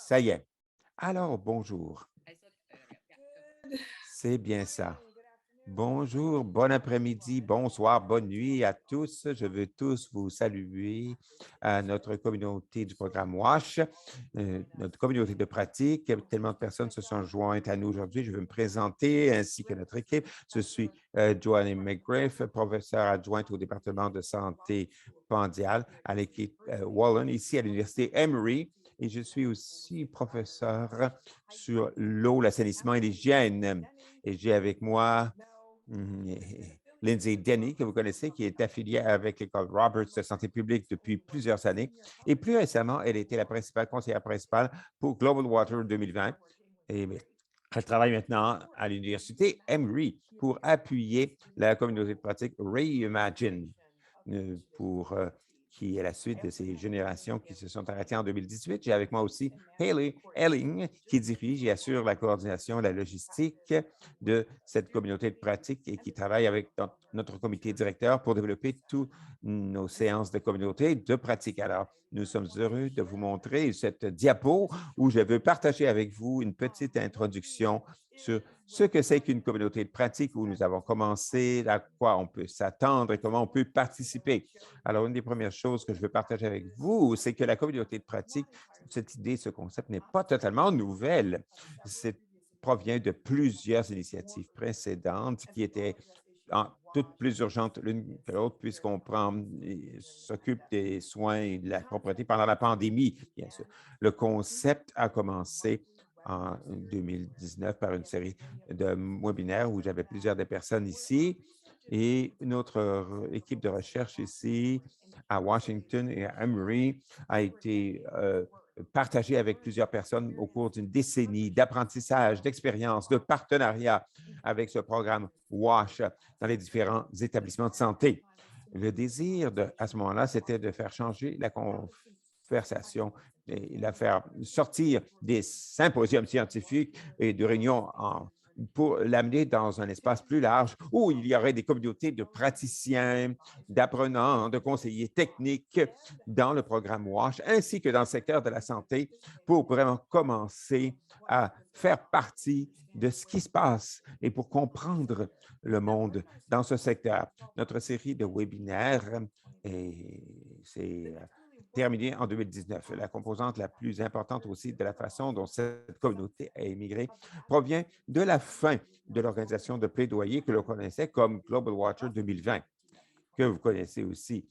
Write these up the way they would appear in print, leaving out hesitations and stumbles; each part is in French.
Ça y est. Alors, bonjour. C'est bien ça. Bonjour, bon après-midi, bonsoir, bonne nuit à tous. Je veux tous vous saluer à notre communauté du programme WASH, notre communauté de pratique. Tellement de personnes se sont jointes à nous aujourd'hui. Je veux me présenter ainsi que notre équipe. Je suis Joanne McGriff, professeure adjointe au département de santé mondiale à l'équipe Wallen, ici à l'Université Emory. Et je suis aussi professeur sur l'eau, l'assainissement et l'hygiène. Et j'ai avec moi Lindsay Denny, que vous connaissez, qui est affiliée avec l'École Roberts de santé publique depuis plusieurs années. Et plus récemment, elle était la principale conseillère principale pour Global Water 2020. Et elle travaille maintenant à l'Université Emory pour appuyer la communauté de pratique Reimagine pour qui est la suite de ces générations qui se sont arrêtées en 2018. J'ai avec moi aussi Haley Elling, qui dirige et assure la coordination et la logistique de cette communauté de pratique et qui travaille avec notre comité directeur pour développer toutes nos séances de communauté de pratique. Alors, nous sommes heureux de vous montrer cette diapo où je veux partager avec vous une petite introduction sur ce que c'est qu'une communauté de pratique, où nous avons commencé, à quoi on peut s'attendre et comment on peut participer. Alors, une des premières choses que je veux partager avec vous, c'est que la communauté de pratique, cette idée, ce concept n'est pas totalement nouvelle. C'est provient de plusieurs initiatives précédentes qui étaient toutes plus urgentes l'une que l'autre, puisqu'on s'occupe des soins et de la propreté pendant la pandémie, bien sûr. Le concept a commencé en 2019 par une série de webinaires où j'avais plusieurs des personnes ici et notre équipe de recherche ici à Washington et à Emory a été partagée avec plusieurs personnes au cours d'une décennie d'apprentissage, d'expérience, de partenariat avec ce programme WASH dans les différents établissements de santé. Le désir à ce moment-là, c'était de faire changer la conversation et la faire sortir des symposiums scientifiques et de réunions pour l'amener dans un espace plus large où il y aurait des communautés de praticiens, d'apprenants, de conseillers techniques dans le programme WASH, ainsi que dans le secteur de la santé pour vraiment commencer à faire partie de ce qui se passe et pour comprendre le monde dans ce secteur. Notre série de webinaires, c'est terminée en 2019. La composante la plus importante aussi de la façon dont cette communauté a émigré provient de la fin de l'organisation de plaidoyer que l'on connaissait comme Global Water 2020, que vous connaissez aussi.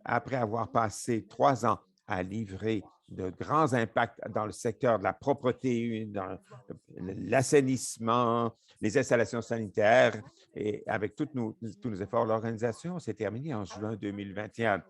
Après avoir passé 3 ans à livrer de grands impacts dans le secteur de la propreté, dans l'assainissement, les installations sanitaires, et avec tous nos efforts, l'organisation s'est terminée en juin 2021.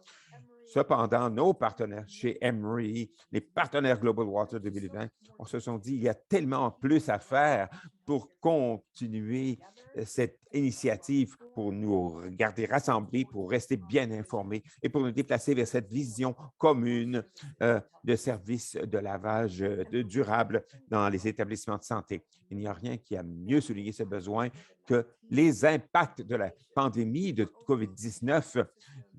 Cependant, nos partenaires chez Emory, les partenaires Global Water 2020, on se sont dit, il y a tellement plus à faire pour continuer cette initiative, pour nous garder rassemblés, pour rester bien informés et pour nous déplacer vers cette vision commune de services de lavage durable dans les établissements de santé. Il n'y a rien qui a mieux souligné ce besoin que les impacts de la pandémie de COVID-19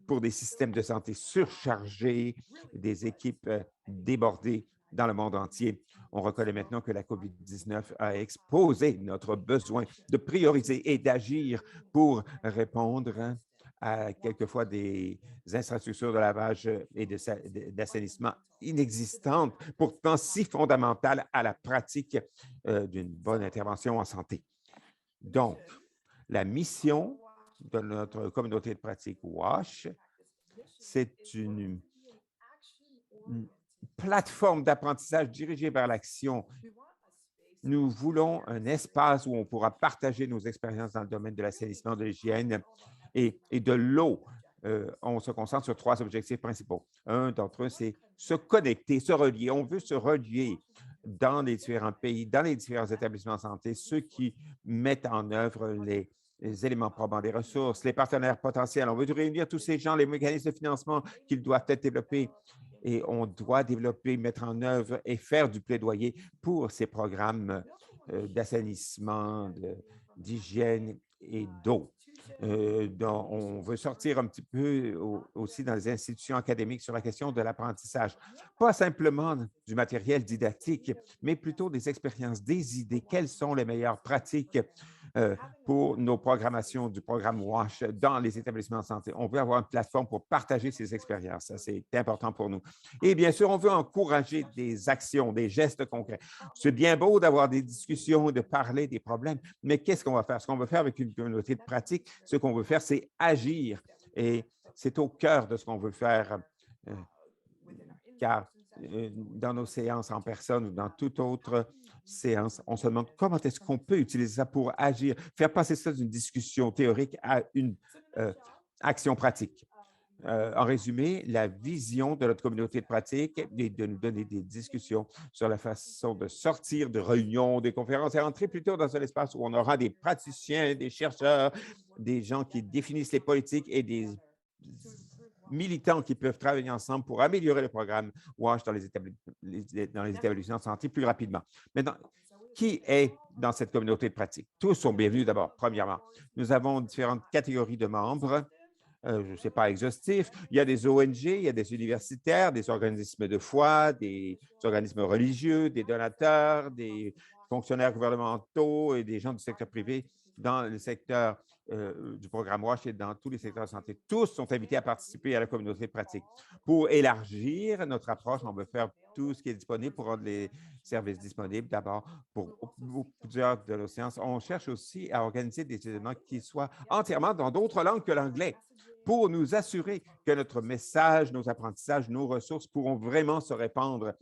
pour des systèmes de santé surchargés, des équipes débordées dans le monde entier. On reconnaît maintenant que la COVID-19 a exposé notre besoin de prioriser et d'agir pour répondre à quelquefois des infrastructures de lavage et d'assainissement inexistantes, pourtant si fondamentales à la pratique d'une bonne intervention en santé. Donc, la mission de notre communauté de pratique WASH, c'est une plateforme d'apprentissage dirigée vers l'action. Nous voulons un espace où on pourra partager nos expériences dans le domaine de l'assainissement, de l'hygiène et de l'eau. On se concentre sur 3 objectifs principaux. Un d'entre eux, c'est se connecter, se relier. On veut se relier dans les différents pays, dans les différents établissements de santé, ceux qui mettent en œuvre les éléments probants des ressources, les partenaires potentiels. On veut réunir tous ces gens, les mécanismes de financement qu'ils doivent être développés. Et on doit développer, mettre en œuvre et faire du plaidoyer pour ces programmes d'assainissement, d'hygiène et d'eau. On veut sortir un petit peu aussi dans les institutions académiques sur la question de l'apprentissage. Pas simplement du matériel didactique, mais plutôt des expériences, des idées. Quelles sont les meilleures pratiques pour nos programmations du programme WASH dans les établissements de santé? On veut avoir une plateforme pour partager ces expériences. Ça, c'est important pour nous. Et bien sûr, on veut encourager des actions, des gestes concrets. C'est bien beau d'avoir des discussions, de parler des problèmes, mais qu'est-ce qu'on va faire? Ce qu'on veut faire avec une communauté de pratique, ce qu'on veut faire, c'est agir. Et c'est au cœur de ce qu'on veut faire, car dans nos séances en personne ou dans toute autre séance, on se demande comment est-ce qu'on peut utiliser ça pour agir, faire passer ça d'une discussion théorique à une action pratique. En résumé, la vision de notre communauté de pratique est de nous donner des discussions sur la façon de sortir de réunions, des conférences et entrer plutôt dans un espace où on aura des praticiens, des chercheurs, des gens qui définissent les politiques et des militants qui peuvent travailler ensemble pour améliorer le programme WASH dans les établissements de santé plus rapidement. Maintenant, qui est dans cette communauté de pratique? Tous sont bienvenus d'abord, premièrement. Nous avons différentes catégories de membres. Je ne sais pas exhaustif. Il y a des ONG, il y a des universitaires, des organismes de foi, des organismes religieux, des donateurs, des fonctionnaires gouvernementaux et des gens du secteur privé dans le secteur du programme WASH et dans tous les secteurs de santé. Tous sont invités à participer à la communauté de pratique. Pour élargir notre approche, on veut faire tout ce qui est disponible pour rendre les services disponibles d'abord pour plusieurs de nos séances. On cherche aussi à organiser des événements qui soient entièrement dans d'autres langues que l'anglais, pour nous assurer que notre message, nos apprentissages, nos ressources pourront vraiment se répandre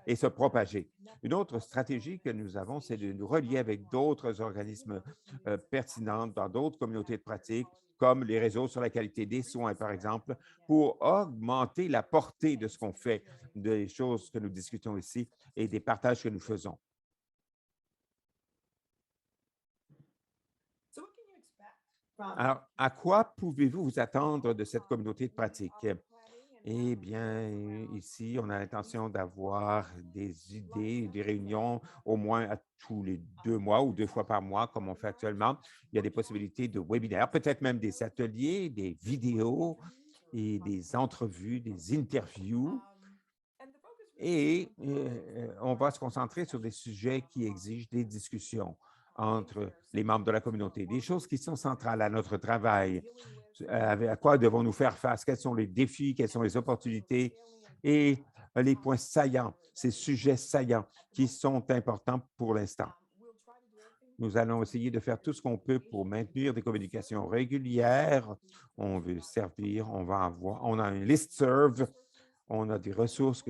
et se propager. Une autre stratégie que nous avons, c'est de nous relier avec d'autres organismes pertinents dans d'autres communautés de pratique, comme les réseaux sur la qualité des soins, par exemple, pour augmenter la portée de ce qu'on fait, des choses que nous discutons ici et des partages que nous faisons. Alors, à quoi pouvez-vous vous attendre de cette communauté de pratique? Eh bien, ici, on a l'intention d'avoir des idées, des réunions au moins à tous les 2 mois ou 2 fois par mois, comme on fait actuellement. Il y a des possibilités de webinaires, peut-être même des ateliers, des vidéos et des entrevues, des interviews. Et on va se concentrer sur des sujets qui exigent des discussions entre les membres de la communauté, des choses qui sont centrales à notre travail. À quoi devons-nous faire face? Quels sont les défis? Quelles sont les opportunités? Et les points saillants, ces sujets saillants qui sont importants pour l'instant. Nous allons essayer de faire tout ce qu'on peut pour maintenir des communications régulières. On veut servir, on a un listserv, on a des ressources.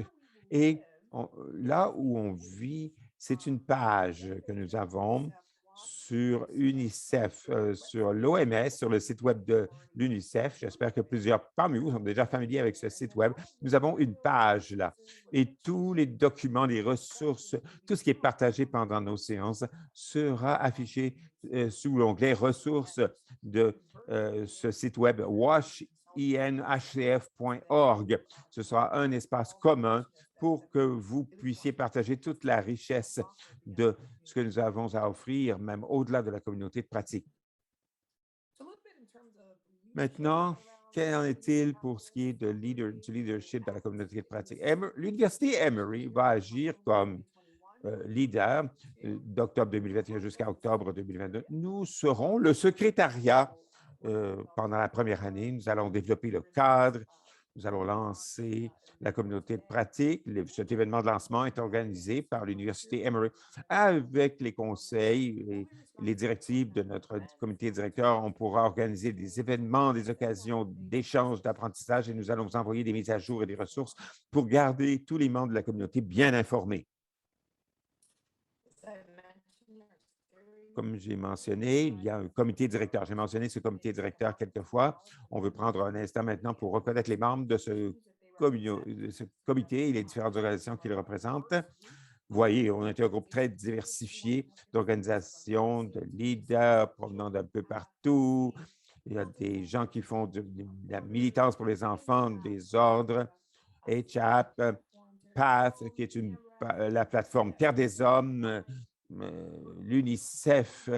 Et là où on vit, c'est une page que nous avons sur UNICEF, sur l'OMS, sur le site web de l'UNICEF. J'espère que plusieurs parmi vous sont déjà familiers avec ce site web. Nous avons une page là et tous les documents, les ressources, tout ce qui est partagé pendant nos séances sera affiché sous l'onglet ressources de ce site web washinhcf.org. Ce sera un espace commun pour que vous puissiez partager toute la richesse de ce que nous avons à offrir, même au-delà de la communauté de pratique. Maintenant, qu'en est-il pour ce qui est du leadership dans la communauté de pratique? L'Université Emory va agir comme leader d'octobre 2021 jusqu'à octobre 2022. Nous serons le secrétariat pendant la première année. Nous allons développer le cadre. Nous allons lancer la communauté de pratique. Cet événement de lancement est organisé par l'Université Emory avec les conseils et les directives de notre comité directeur. On pourra organiser des événements, des occasions d'échange, d'apprentissage et nous allons vous envoyer des mises à jour et des ressources pour garder tous les membres de la communauté bien informés. Comme j'ai mentionné, il y a un comité directeur. J'ai mentionné ce comité directeur quelquefois. On veut prendre un instant maintenant pour reconnaître les membres de ce comité et les différentes organisations qui le représentent. Vous voyez, on est un groupe très diversifié d'organisations, de leaders provenant d'un peu partout. Il y a des gens qui font de la militance pour les enfants, des ordres, HAP, PATH, qui est la plateforme Terre des Hommes, l'UNICEF.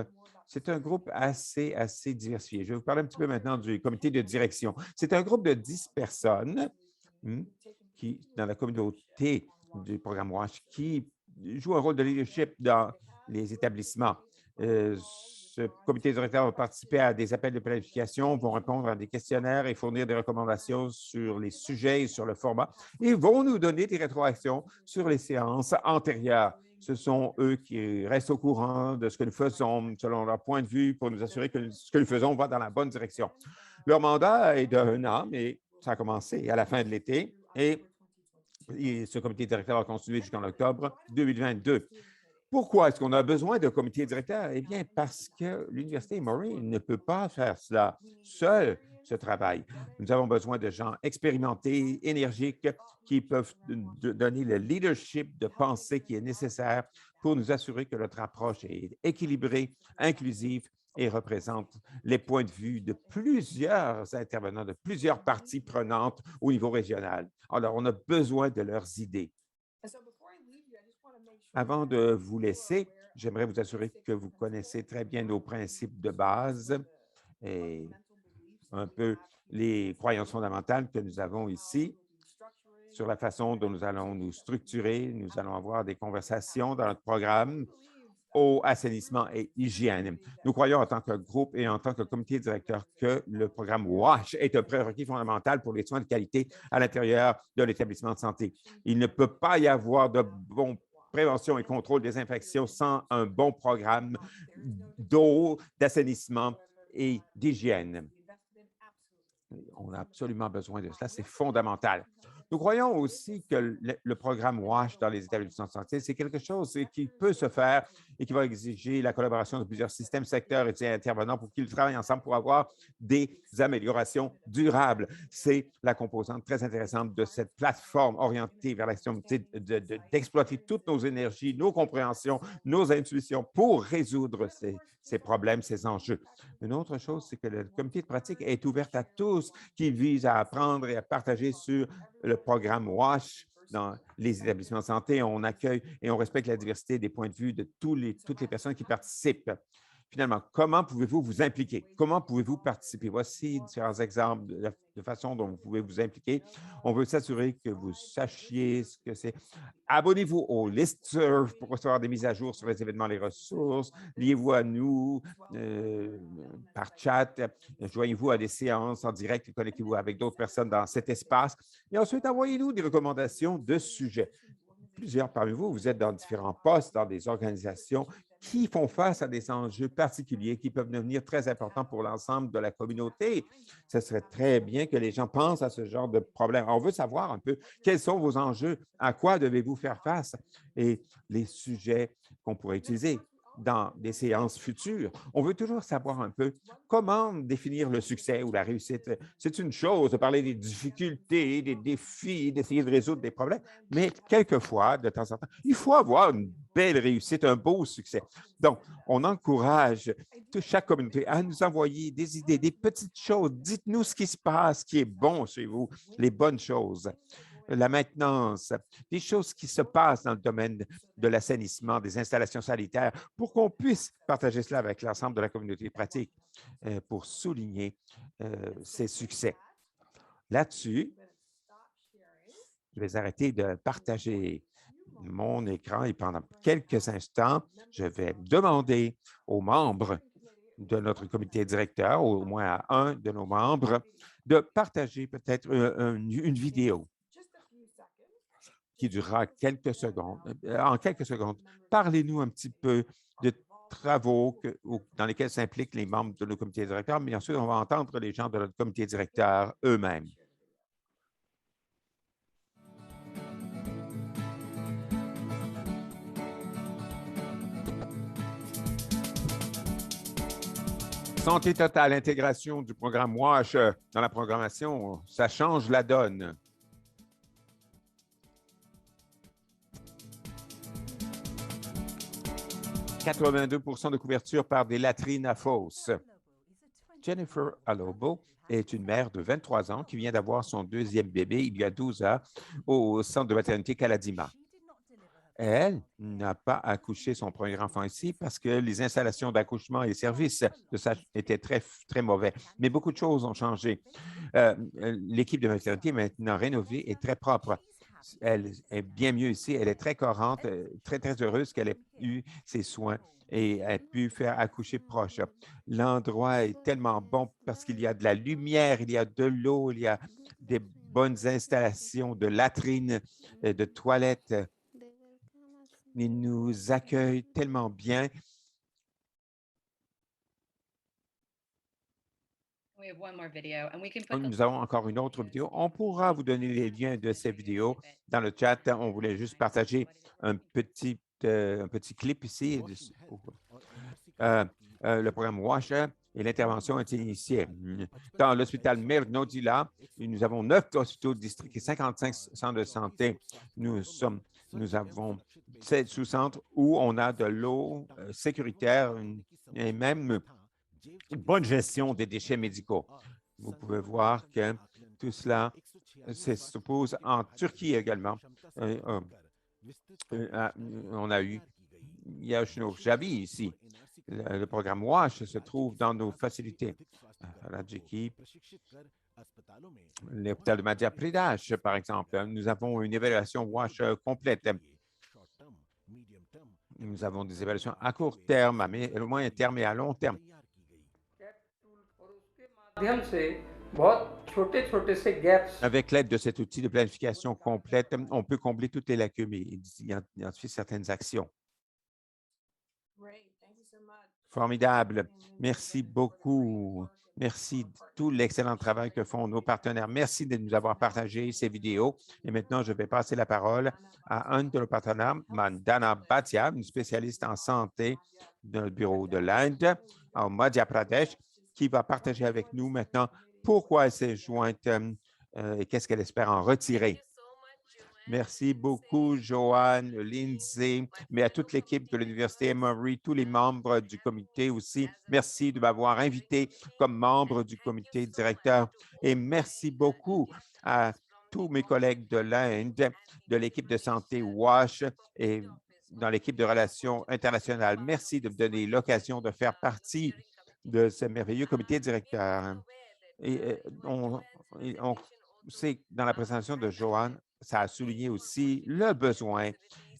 C'est un groupe assez diversifié. Je vais vous parler un petit peu maintenant du comité de direction. C'est un groupe de 10 personnes qui, dans la communauté du programme WASH, qui jouent un rôle de leadership dans les établissements. Ce comité directeur va participer à des appels de planification, vont répondre à des questionnaires et fournir des recommandations sur les sujets et sur le format, et vont nous donner des rétroactions sur les séances antérieures. Ce sont eux qui restent au courant de ce que nous faisons selon leur point de vue pour nous assurer que ce que nous faisons va dans la bonne direction. Leur mandat est d'1 an, mais ça a commencé à la fin de l'été et ce comité directeur va continuer jusqu'en octobre 2022. Pourquoi est-ce qu'on a besoin d'un comité directeur? Eh bien, parce que l'Université Emory ne peut pas faire cela seul, ce travail. Nous avons besoin de gens expérimentés, énergiques, qui peuvent donner le leadership de pensée qui est nécessaire pour nous assurer que notre approche est équilibrée, inclusive et représente les points de vue de plusieurs intervenants, de plusieurs parties prenantes au niveau régional. Alors, on a besoin de leurs idées. Avant de vous laisser, j'aimerais vous assurer que vous connaissez très bien nos principes de base et un peu les croyances fondamentales que nous avons ici sur la façon dont nous allons nous structurer. Nous allons avoir des conversations dans notre programme au assainissement et hygiène. Nous croyons en tant que groupe et en tant que comité directeur que le programme WASH est un prérequis fondamental pour les soins de qualité à l'intérieur de l'établissement de santé. Il ne peut pas y avoir de bon prévention et contrôle des infections sans un bon programme d'eau, d'assainissement et d'hygiène. On a absolument besoin de cela, c'est fondamental. Nous croyons aussi que le programme WASH dans les établissements de santé, c'est quelque chose qui peut se faire et qui va exiger la collaboration de plusieurs systèmes, secteurs et intervenants pour qu'ils travaillent ensemble pour avoir des améliorations durables. C'est la composante très intéressante de cette plateforme orientée vers l'action d'exploiter toutes nos énergies, nos compréhensions, nos intuitions pour résoudre ces problèmes, ces enjeux. Une autre chose, c'est que le comité de pratique est ouvert à tous qui visent à apprendre et à partager sur le programme WASH dans les établissements de santé. On accueille et on respecte la diversité des points de vue de toutes les personnes qui participent. Finalement, comment pouvez-vous vous impliquer? Comment pouvez-vous participer? Voici différents exemples de façon dont vous pouvez vous impliquer. On veut s'assurer que vous sachiez ce que c'est. Abonnez-vous au listserv pour recevoir des mises à jour sur les événements, les ressources. Liez-vous à nous par chat. Joignez-vous à des séances en direct et connectez-vous avec d'autres personnes dans cet espace. Et ensuite, envoyez-nous des recommandations de sujets. Plusieurs parmi vous, vous êtes dans différents postes, dans des organisations qui font face à des enjeux particuliers qui peuvent devenir très importants pour l'ensemble de la communauté. Ce serait très bien que les gens pensent à ce genre de problème. On veut savoir un peu quels sont vos enjeux, à quoi devez-vous faire face et les sujets qu'on pourrait utiliser dans des séances futures. On veut toujours savoir un peu comment définir le succès ou la réussite. C'est une chose de parler des difficultés, des défis, d'essayer de résoudre des problèmes, mais quelquefois, de temps en temps, il faut avoir une belle réussite, un beau succès. Donc, on encourage chaque communauté à nous envoyer des idées, des petites choses. Dites-nous ce qui se passe, ce qui est bon chez vous, les bonnes choses. La maintenance, des choses qui se passent dans le domaine de l'assainissement, des installations sanitaires, pour qu'on puisse partager cela avec l'ensemble de la communauté pratique pour souligner ces succès. Là-dessus, je vais arrêter de partager mon écran et pendant quelques instants, je vais demander aux membres de notre comité directeur, au moins à un de nos membres, de partager peut-être une vidéo qui durera quelques secondes. En quelques secondes, parlez-nous un petit peu de travaux dans lesquels s'impliquent les membres de nos comités directeurs, mais ensuite, on va entendre les gens de notre comité directeur eux-mêmes. Santé totale, intégration du programme WASH dans la programmation, ça change la donne. « 82% de couverture par des latrines à fosse. » Jennifer Alobo est une mère de 23 ans qui vient d'avoir son deuxième bébé il y a 12 heures au centre de maternité Kaladima. Elle n'a pas accouché son premier enfant ici parce que les installations d'accouchement et les services de ça étaient très, très mauvais. Mais beaucoup de choses ont changé. L'équipe de maternité est maintenant rénovée et très propre. Elle est bien mieux ici. Elle est très courante, très, très heureuse qu'elle ait eu ses soins et ait pu faire accoucher proche. L'endroit est tellement bon parce qu'il y a de la lumière, il y a de l'eau, il y a des bonnes installations de latrines, de toilettes. Ils nous accueillent tellement bien. Nous avons encore une autre vidéo. On pourra vous donner les liens de ces vidéos dans le chat. On voulait juste partager un petit clip ici. Le programme WASH et l'intervention a été initiée. Dans l'hôpital Merdnodila, nous avons 9 hospitaux de district et 55 centres de santé. Nous avons 7 sous-centres où on a de l'eau sécuritaire et même une bonne gestion des déchets médicaux. Vous pouvez voir que tout cela se pose en Turquie également. On a eu Yashno Javi ici. Le programme WASH se trouve dans nos facilités. Rajiki, l'hôpital de Madhya Pradesh, par exemple. Nous avons une évaluation WASH complète. Nous avons des évaluations à court terme, à moyen terme et à long terme. Avec l'aide de cet outil de planification complète, on peut combler toutes les lacunes et identifier certaines actions. Formidable. Merci beaucoup. Merci de tout l'excellent travail que font nos partenaires. Merci de nous avoir partagé ces vidéos. Et maintenant, je vais passer la parole à un de nos partenaires, Mandana Bhatia, une spécialiste en santé du bureau de l'Inde en Madhya Pradesh, qui va partager avec nous maintenant pourquoi elle s'est jointe et qu'est-ce qu'elle espère en retirer. Merci beaucoup, Joanne, Lindsay, mais à toute l'équipe de l'Université Emory, tous les membres du comité aussi. Merci de m'avoir invité comme membre du comité directeur et merci beaucoup à tous mes collègues de l'Inde, de l'équipe de santé WASH et dans l'équipe de relations internationales. Merci de me donner l'occasion de faire partie de ce merveilleux comité directeur. Et on sait, dans la présentation de Joanne, ça a souligné aussi le besoin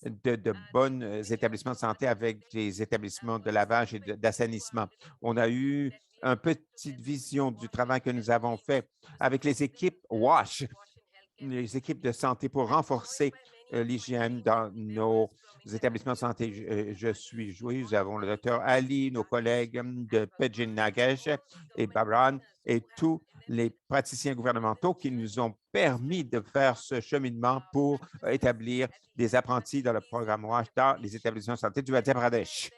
de bons établissements de santé avec des établissements de lavage et d'assainissement. On a eu une petite vision du travail que nous avons fait avec les équipes WASH, les équipes de santé pour renforcer l'hygiène dans nos établissements de santé. Je suis joyeux. Nous avons le docteur Ali, nos collègues de Pejin Nagesh et Babran et tous les praticiens gouvernementaux qui nous ont permis de faire ce cheminement pour établir des apprentis dans le programme WASH dans les établissements de santé du Madhya Pradesh.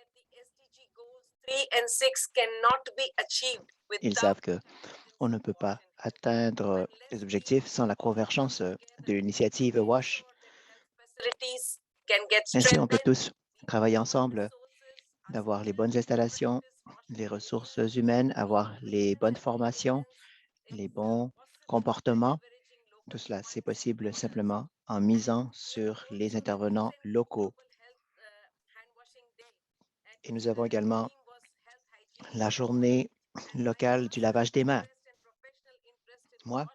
Ils savent qu'on ne peut pas atteindre les objectifs sans la convergence de l'initiative WASH. Ainsi, on peut tous travailler ensemble, d'avoir les bonnes installations, les ressources humaines, avoir les bonnes formations, les bons comportements. Tout cela, c'est possible simplement en misant sur les intervenants locaux. Et nous avons également la journée locale du lavage des mains. Moi,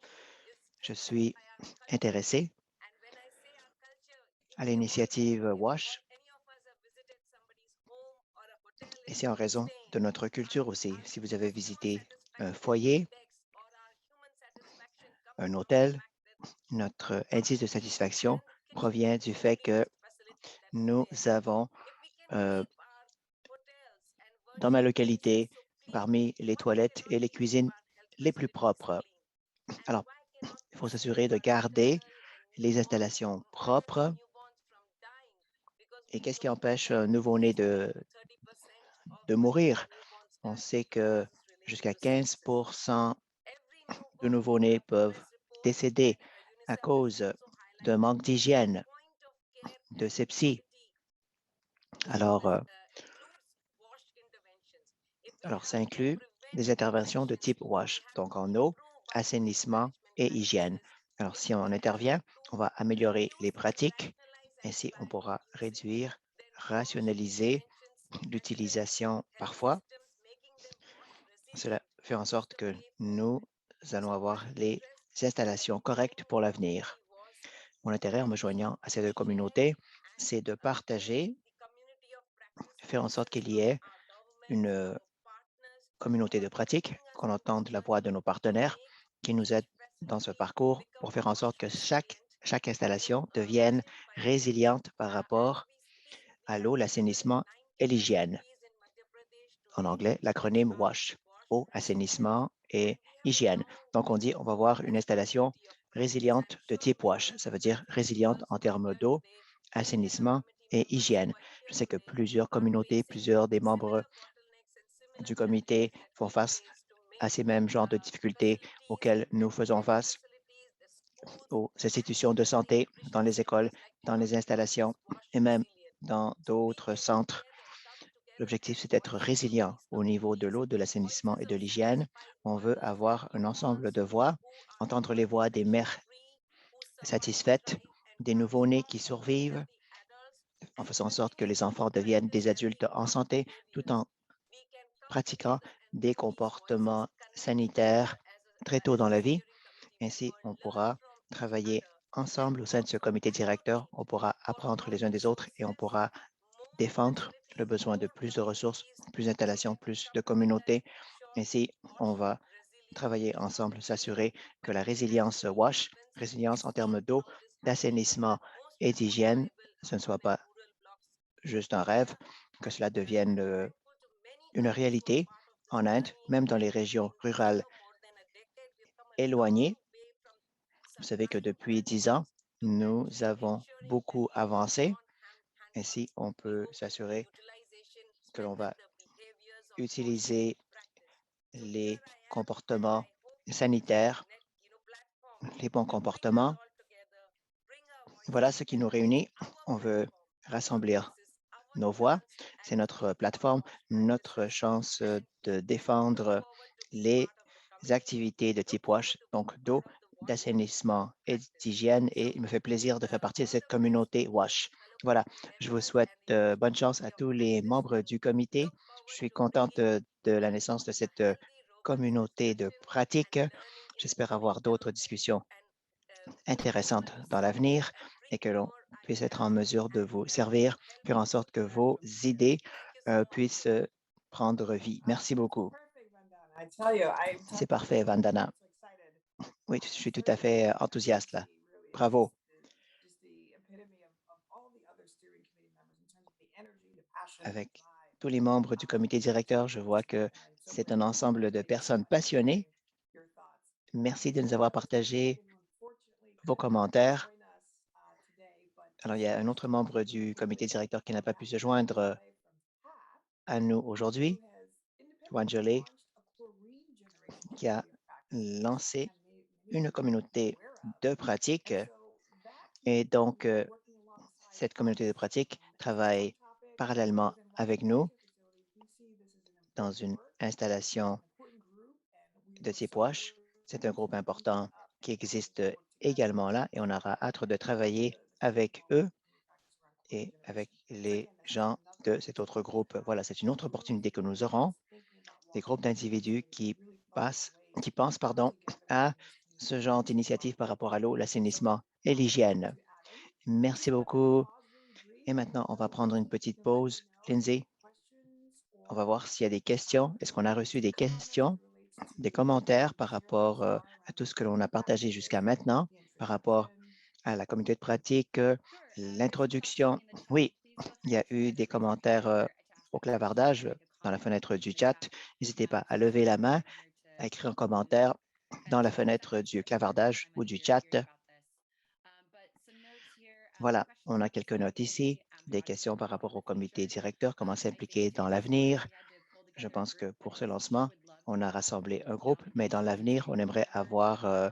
je suis intéressé à l'initiative WASH et c'est en raison de notre culture aussi. Si vous avez visité un foyer, un hôtel, notre indice de satisfaction provient du fait que nous avons dans ma localité parmi les toilettes et les cuisines les plus propres. Alors, il faut s'assurer de garder les installations propres. Et qu'est-ce qui empêche un nouveau-né de mourir? On sait que jusqu'à 15% de nouveau-nés peuvent décéder à cause d'un manque d'hygiène, de sepsie. Alors, ça inclut des interventions de type WASH, donc en eau, assainissement et hygiène. Alors, si on intervient, on va améliorer les pratiques Ainsi, on pourra réduire, rationaliser l'utilisation parfois. Cela fait en sorte que nous allons avoir les installations correctes pour l'avenir. Mon intérêt en me joignant à ces deux communautés, c'est de partager, faire en sorte qu'il y ait une communauté de pratique, qu'on entende la voix de nos partenaires qui nous aident dans ce parcours pour faire en sorte que chaque installation devienne résiliente par rapport à l'eau, l'assainissement et l'hygiène. En anglais, l'acronyme WASH, eau, assainissement et hygiène. Donc, on dit on va avoir une installation résiliente de type WASH. Ça veut dire résiliente en termes d'eau, assainissement et hygiène. Je sais que plusieurs communautés, plusieurs des membres du comité font face à ces mêmes genres de difficultés auxquelles nous faisons face aux institutions de santé, dans les écoles, dans les installations et même dans d'autres centres. L'objectif, c'est d'être résilient au niveau de l'eau, de l'assainissement et de l'hygiène. On veut avoir un ensemble de voix, entendre les voix des mères satisfaites, des nouveau-nés qui survivent, en faisant en sorte que les enfants deviennent des adultes en santé, tout en pratiquant des comportements sanitaires très tôt dans la vie. Ainsi, on pourra travailler ensemble au sein de ce comité directeur, on pourra apprendre les uns des autres et on pourra défendre le besoin de plus de ressources, plus d'installations, plus de communautés. Ainsi, on va travailler ensemble, s'assurer que la résilience WASH, résilience en termes d'eau, d'assainissement et d'hygiène, ce ne soit pas juste un rêve, que cela devienne une réalité en Inde, même dans les régions rurales éloignées. Vous savez que depuis 10 ans, nous avons beaucoup avancé. Ainsi, on peut s'assurer que l'on va utiliser les comportements sanitaires, les bons comportements. Voilà ce qui nous réunit. On veut rassembler nos voix. C'est notre plateforme, notre chance de défendre les activités de type WASH, donc d'eau, d'assainissement et d'hygiène. Et il me fait plaisir de faire partie de cette communauté WASH. Voilà, je vous souhaite bonne chance à tous les membres du comité. Je suis contente de la naissance de cette communauté de pratique. J'espère avoir d'autres discussions intéressantes dans l'avenir et que l'on puisse être en mesure de vous servir, faire en sorte que vos idées puissent prendre vie. Merci beaucoup. C'est parfait, Vandana. Oui, je suis tout à fait enthousiaste là. Bravo. Avec tous les membres du comité directeur, je vois que c'est un ensemble de personnes passionnées. Merci de nous avoir partagé vos commentaires. Alors, il y a un autre membre du comité directeur qui n'a pas pu se joindre à nous aujourd'hui, Wanjali, qui a lancé une communauté de pratique. Et donc, cette communauté de pratique travaille parallèlement avec nous dans une installation de type WASH. C'est un groupe important qui existe également là et on aura hâte de travailler avec eux et avec les gens de cet autre groupe. Voilà, c'est une autre opportunité que nous aurons, des groupes d'individus qui pensent, à ce genre d'initiative par rapport à l'eau, l'assainissement et l'hygiène. Merci beaucoup. Et maintenant, on va prendre une petite pause. Lindsay, on va voir s'il y a des questions. Est-ce qu'on a reçu des questions, des commentaires par rapport à tout ce que l'on a partagé jusqu'à maintenant, par rapport à la communauté de pratique, l'introduction? Oui, il y a eu des commentaires au clavardage dans la fenêtre du chat. N'hésitez pas à lever la main, à écrire un commentaire dans la fenêtre du clavardage ou du chat. Voilà, on a quelques notes ici, des questions par rapport au comité directeur, comment s'impliquer dans l'avenir. Je pense que pour ce lancement, on a rassemblé un groupe, mais dans l'avenir, on aimerait avoir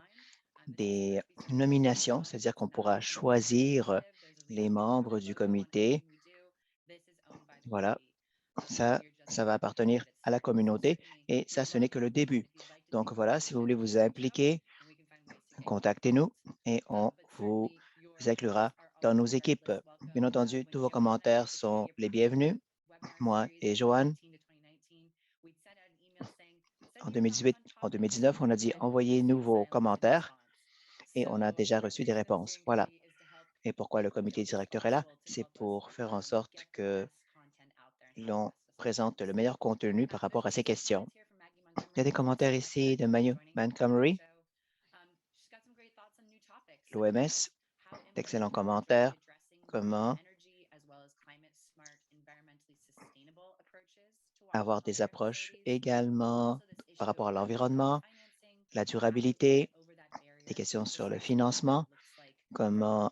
des nominations, c'est-à-dire qu'on pourra choisir les membres du comité. Voilà, ça va appartenir à la communauté et ça, ce n'est que le début. Donc voilà, si vous voulez vous impliquer, contactez-nous et on vous inclura dans nos équipes. Bien entendu, tous vos commentaires sont les bienvenus. Moi et Joanne, en 2018, en 2019, on a dit envoyez-nous vos commentaires et on a déjà reçu des réponses. Voilà. Et pourquoi le comité directeur est là? C'est pour faire en sorte que l'on présente le meilleur contenu par rapport à ces questions. Il y a des commentaires ici de Manu Montgomery, l'OMS, d'excellents commentaires. Comment avoir des approches également par rapport à l'environnement, la durabilité, des questions sur le financement, comment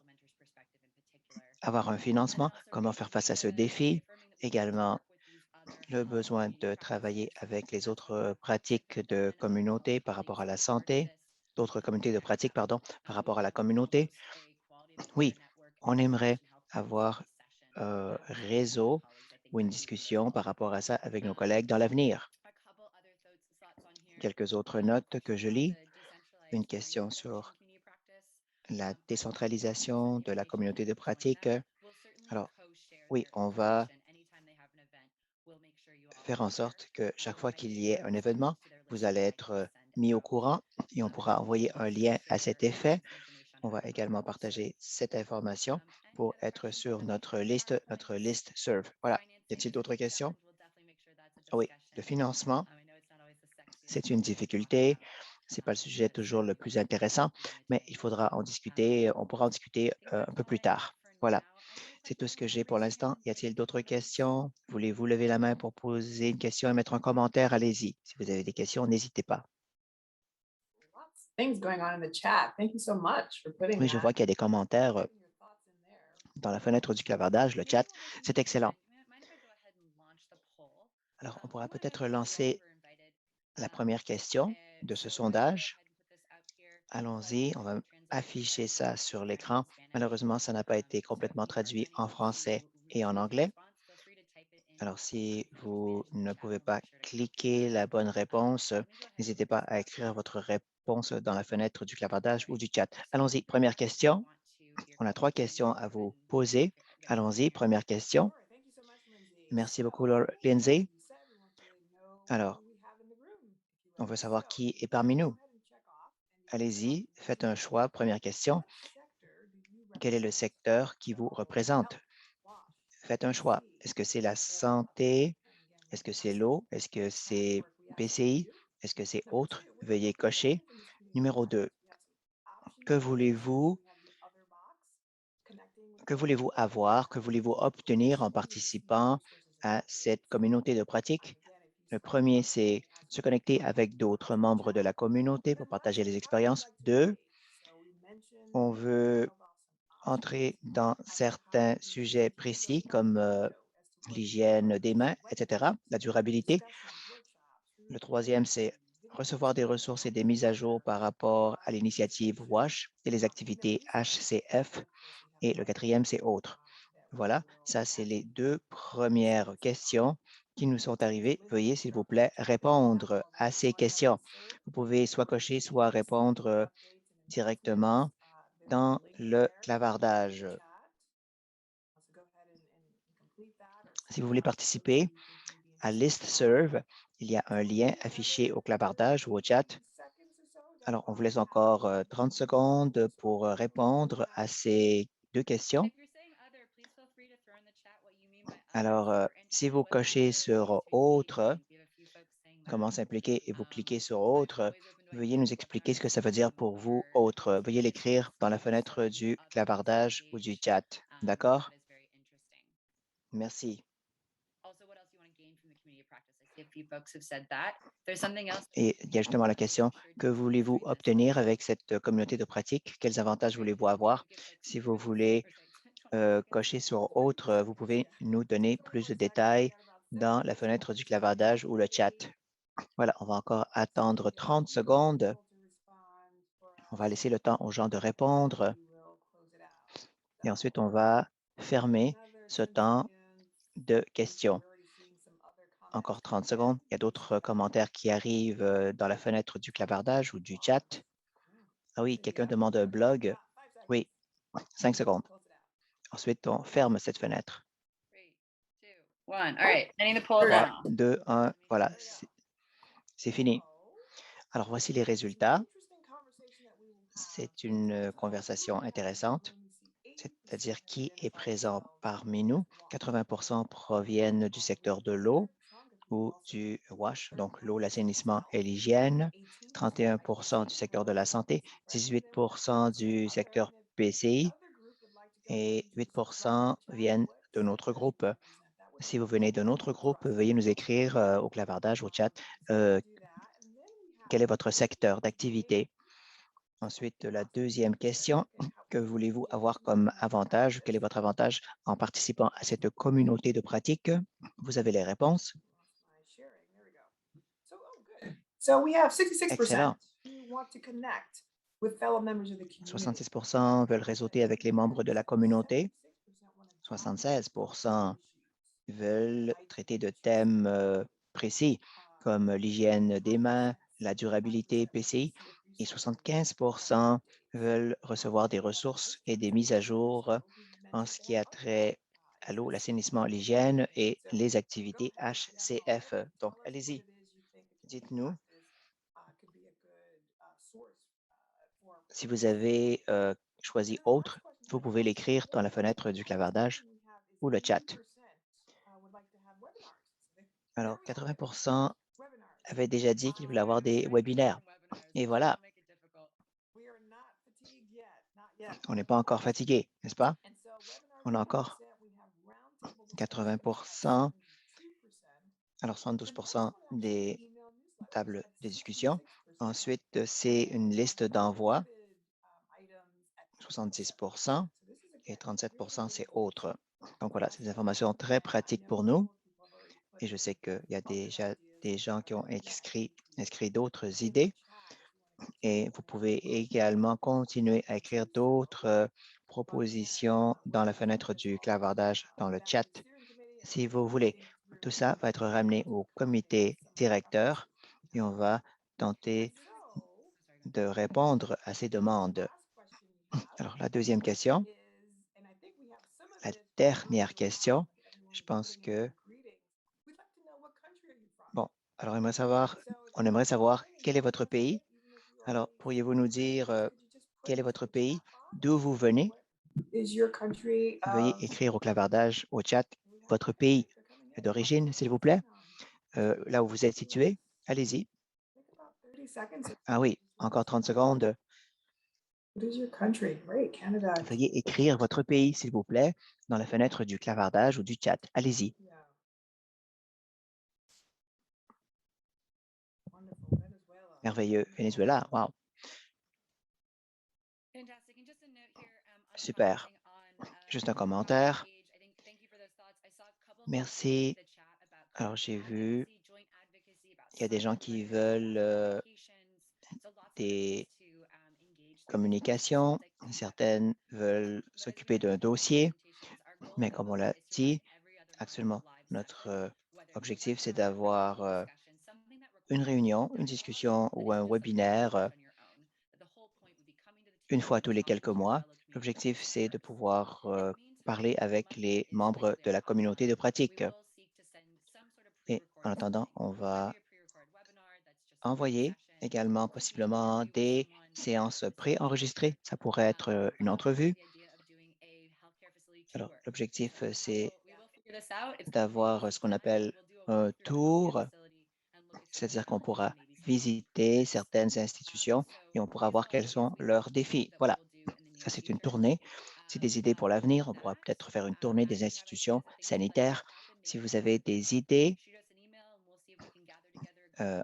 avoir un financement, comment faire face à ce défi, également le besoin de travailler avec les autres pratiques de communauté par rapport à la santé, d'autres communautés de pratiques, pardon, par rapport à la communauté. Oui, on aimerait avoir un réseau ou une discussion par rapport à ça avec nos collègues dans l'avenir. Quelques autres notes que je lis. Une question sur la décentralisation de la communauté de pratique. Alors, oui, on va faire en sorte que chaque fois qu'il y ait un événement, vous allez être mis au courant et on pourra envoyer un lien à cet effet. On va également partager cette information pour être sur notre liste Serve. Voilà. Y a-t-il d'autres questions? Ah oui, le financement, c'est une difficulté. Ce n'est pas le sujet toujours le plus intéressant, mais il faudra en discuter. On pourra en discuter un peu plus tard. Voilà. C'est tout ce que j'ai pour l'instant. Y a-t-il d'autres questions? Voulez-vous lever la main pour poser une question et mettre un commentaire? Allez-y. Si vous avez des questions, n'hésitez pas. Oui, je vois qu'il y a des commentaires dans la fenêtre du clavardage, le chat. C'est excellent. Alors, on pourra peut-être lancer la première question de ce sondage. Allons-y, on va afficher ça sur l'écran. Malheureusement, ça n'a pas été complètement traduit en français et en anglais. Alors, si vous ne pouvez pas cliquer la bonne réponse, n'hésitez pas à écrire votre réponse dans la fenêtre du clavardage ou du chat. Allons-y, première question. On a 3 questions à vous poser. Allons-y, première question. Merci beaucoup, Lindsay. Alors, on veut savoir qui est parmi nous. Allez-y, faites un choix. Première question. Quel est le secteur qui vous représente? Faites un choix. Est-ce que c'est la santé? Est-ce que c'est l'eau? Est-ce que c'est PCI? Est-ce que c'est autre? Veuillez cocher. Numéro 2. Que voulez-vous avoir? Que voulez-vous obtenir en participant à cette communauté de pratique? Le premier, c'est se connecter avec d'autres membres de la communauté pour partager les expériences. 2, on veut entrer dans certains sujets précis comme l'hygiène des mains, etc., la durabilité. Le troisième, c'est recevoir des ressources et des mises à jour par rapport à l'initiative WASH et les activités HCF. Et le quatrième, c'est autres. Voilà, ça, c'est les 2 premières questions qui nous sont arrivées. Veuillez, s'il vous plaît, répondre à ces questions. Vous pouvez soit cocher, soit répondre directement dans le clavardage. Si vous voulez participer à ListServe, il y a un lien affiché au clavardage ou au chat. Alors, on vous laisse encore 30 secondes pour répondre à ces 2 questions. Alors, si vous cochez sur Autre, comment s'impliquer et vous cliquez sur Autre, veuillez nous expliquer ce que ça veut dire pour vous, Autre. Veuillez l'écrire dans la fenêtre du clavardage ou du chat. D'accord? Merci. Et il y a justement la question, que voulez-vous obtenir avec cette communauté de pratique? Quels avantages voulez-vous avoir? Si vous voulez cocher sur Autre, vous pouvez nous donner plus de détails dans la fenêtre du clavardage ou le chat. Voilà, on va encore attendre 30 secondes. On va laisser le temps aux gens de répondre. Et ensuite, on va fermer ce temps de questions. Encore 30 secondes. Il y a d'autres commentaires qui arrivent dans la fenêtre du clavardage ou du chat. Ah oui, quelqu'un demande un blog. Oui, 5 secondes. Ensuite, on ferme cette fenêtre. 3, 2, 1. All right. I need to pull it 3, down. 2, 1, voilà, c'est fini. Alors, voici les résultats. C'est une conversation intéressante, c'est-à-dire qui est présent parmi nous. 80% proviennent du secteur de l'eau ou du WASH, donc l'eau, l'assainissement et l'hygiène. 31% du secteur de la santé, 18% du secteur PCI et 8% viennent de notre groupe. Si vous venez de notre groupe, veuillez nous écrire au clavardage, au chat, quel est votre secteur d'activité. Ensuite, la deuxième question, que voulez-vous avoir comme avantage? Quel est votre avantage en participant à cette communauté de pratique? Vous avez les réponses. Excellent. 66% veulent réseauter avec les membres de la communauté. 76% veulent traiter de thèmes précis comme l'hygiène des mains, la durabilité PCI et 75% veulent recevoir des ressources et des mises à jour en ce qui a trait à l'eau, l'assainissement, l'hygiène et les activités HCF. Donc, allez-y, dites-nous si vous avez choisi autre, vous pouvez l'écrire dans la fenêtre du clavardage ou le chat. Alors, 80% avaient déjà dit qu'ils voulaient avoir des webinaires. Et voilà, on n'est pas encore fatigué, n'est-ce pas? On a encore 80%, alors 72% des tables de discussion. Ensuite, c'est une liste d'envoi, 70% et 37% c'est autre. Donc voilà, c'est des informations très pratiques pour nous. Et je sais qu'il y a déjà des gens qui ont inscrit d'autres idées. Et vous pouvez également continuer à écrire d'autres propositions dans la fenêtre du clavardage dans le chat si vous voulez. Tout ça va être ramené au comité directeur et on va tenter de répondre à ces demandes. Alors, la deuxième question, la dernière question, je pense que, bon, alors on aimerait savoir quel est votre pays. Alors, pourriez-vous nous dire quel est votre pays, d'où vous venez? Veuillez écrire au clavardage, au chat, votre pays d'origine, s'il vous plaît. Là où vous êtes situé, allez-y. Ah oui, encore 30 secondes. Veuillez écrire votre pays, s'il vous plaît, dans la fenêtre du clavardage ou du chat. Allez-y. Merveilleux. Venezuela, wow. Super. Juste un commentaire. Merci. Alors, j'ai vu, il y a des gens qui veulent des communications. Certaines veulent s'occuper d'un dossier. Mais comme on l'a dit, actuellement, notre objectif, c'est d'avoir une réunion, une discussion ou un webinaire une fois tous les quelques mois. L'objectif, c'est de pouvoir parler avec les membres de la communauté de pratique. Et en attendant, on va envoyer également possiblement des séances préenregistrées. Ça pourrait être une entrevue. Alors, l'objectif, c'est d'avoir ce qu'on appelle un tour, c'est-à-dire qu'on pourra visiter certaines institutions et on pourra voir quels sont leurs défis. Voilà, ça c'est une tournée. C'est des idées pour l'avenir. On pourra peut-être faire une tournée des institutions sanitaires. Si vous avez des idées,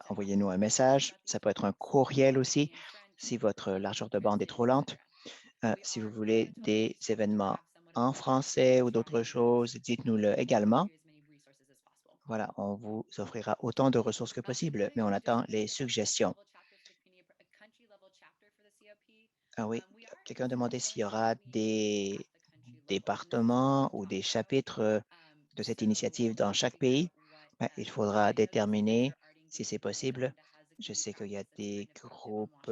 envoyez-nous un message. Ça peut être un courriel aussi si votre largeur de bande est trop lente. Si vous voulez des événements en français ou d'autres choses, dites-nous-le également. Voilà, on vous offrira autant de ressources que possible, mais on attend les suggestions. Ah oui, quelqu'un demandait s'il y aura des départements ou des chapitres de cette initiative dans chaque pays. Ben, il faudra déterminer si c'est possible. Je sais qu'il y a des groupes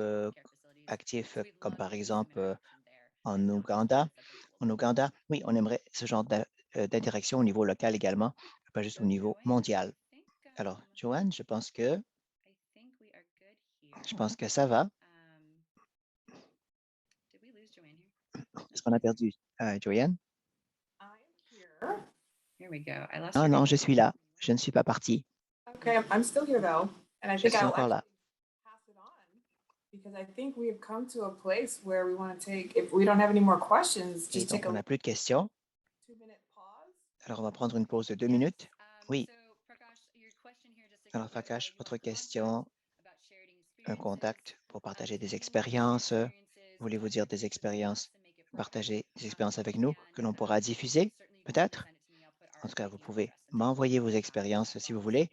actifs, comme par exemple en Ouganda. En Ouganda, oui, on aimerait ce genre d'interaction au niveau local également, pas juste au niveau mondial. Alors, Joanne, je pense que ça va. Est-ce qu'on a perdu Joanne? Here we go. I lost Non, your non, video. je suis là. Je ne suis pas partie. Okay, I'm still here though, and I Je think suis I'll encore là. actually pass it on because I think we have come to a place where we want to take, if we don't have any more questions, Et just donc, take on a n'a plus de questions. 2-minute pause. Alors, on va prendre une pause de 2 minutes. Oui. Alors, Prakash, votre question, un contact pour partager des expériences. Voulez-vous dire des expériences, partager des expériences avec nous que l'on pourra diffuser, peut-être? En tout cas, vous pouvez m'envoyer vos expériences si vous voulez.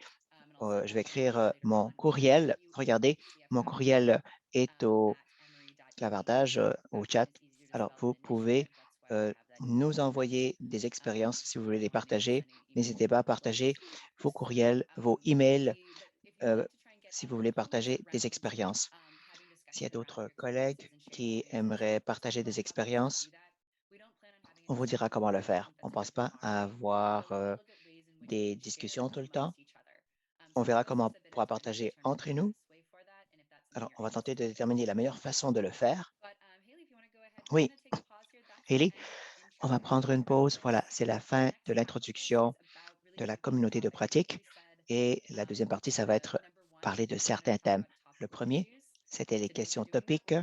Je vais écrire mon courriel. Regardez, mon courriel est au clavardage, au chat. Alors, vous pouvez nous envoyer des expériences si vous voulez les partager. N'hésitez pas à partager vos courriels, vos emails, si vous voulez partager des expériences. S'il y a d'autres collègues qui aimeraient partager des expériences, on vous dira comment le faire. On ne pense pas à avoir des discussions tout le temps. On verra comment on pourra partager entre nous. Alors, on va tenter de déterminer la meilleure façon de le faire. Oui, Hailey, on va prendre une pause. Voilà, c'est la fin de l'introduction de la communauté de pratique. Et la deuxième partie, ça va être parler de certains thèmes. Le premier, c'était les questions topiques.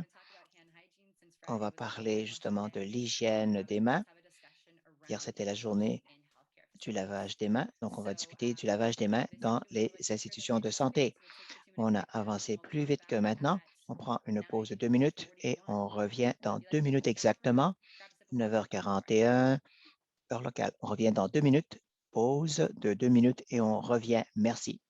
On va parler justement de l'hygiène des mains. Hier, c'était la journée du lavage des mains. Donc, on va discuter du lavage des mains dans les institutions de santé. On a avancé plus vite que maintenant. On prend une pause de 2 minutes et on revient dans 2 minutes exactement, 9h41, heure locale. On revient dans 2 minutes, pause de 2 minutes et on revient. Merci.